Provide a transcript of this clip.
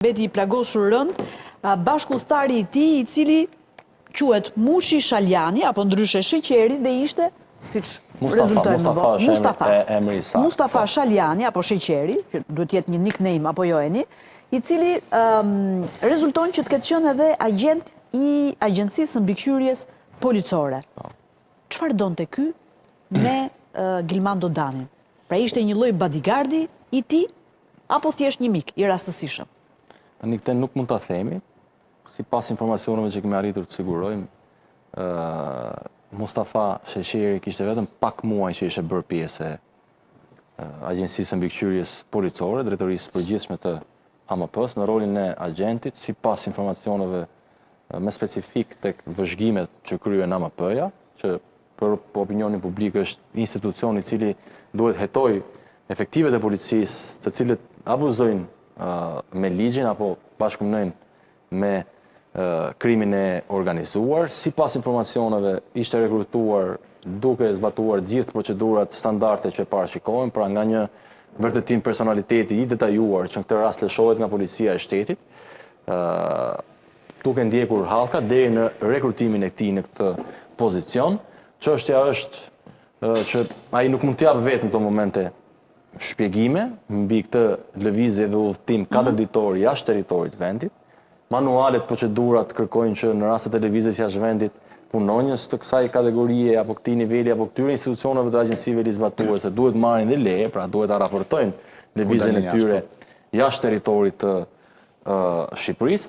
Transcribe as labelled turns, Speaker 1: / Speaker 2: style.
Speaker 1: beti i plagosur rënd, bashkëudhëtari i tij, i cili quhet Mushi Shaljani, apo ndryshe Sheqeri, dhe ishte, siç rezultoi më vonë, Mustafa Shaljani, apo Sheqeri, që duhet jetë një nickname apo jo eni, i cili rezulton që të ketë qenë edhe agent i Agjencisë së Mbikëqyrjes Policore. Çfarë donte ky me Gilman Dodanin? Pra ishte një lloj bodyguardi i tij apo thjesht një mik i rastësishëm?
Speaker 2: Tani këtë nuk mund ta themi. Sipas informacioneve që kemi arritur të sigurojmë, Mustafa Sheqeri kishte vetëm pak muaj që ishte bërë pjesë e Agjencisë së Mbikëqyrjes Policore, Drejtorisë Përgjithshme të AMP-s, në rolin e agentit, sipas informacioneve me specifik tek vëzhgimet që kryen AMP-ja, që për opinionin publik është institucion i cili duhet hetoj efektivet e policisë, të cilët abuzojnë me ligjin apo bashkëpunojnë me krimin e organizuar. Sipas informacioneve ishte rekrutuar duke zbatuar gjithë procedurat standarde që parashikohen, pra nga një vërtetim personaliteti i detajuar që në këtë rast lëshohet nga policia e shtetit, duke ndjekur hallka deri në rekrutimin e tij në këtë pozicion. Çështja është që ai nuk mund të japë vetëm në këto momente shpjegime mbi këtë lëvizje dhe udhëtim 4 ditor jashtë territorit të vendit. Manualet, procedurat kërkojnë që në rastet e lëvizjes jashtë vendit, punonjës të kësaj kategorie apo këtij niveli apo këtyre institucioneve të agjensive ligjzbatuese duhet marrin dhe leje, pra duhet ta raportojnë lëvizjen e tyre jashtë territorit të Shqipërisë.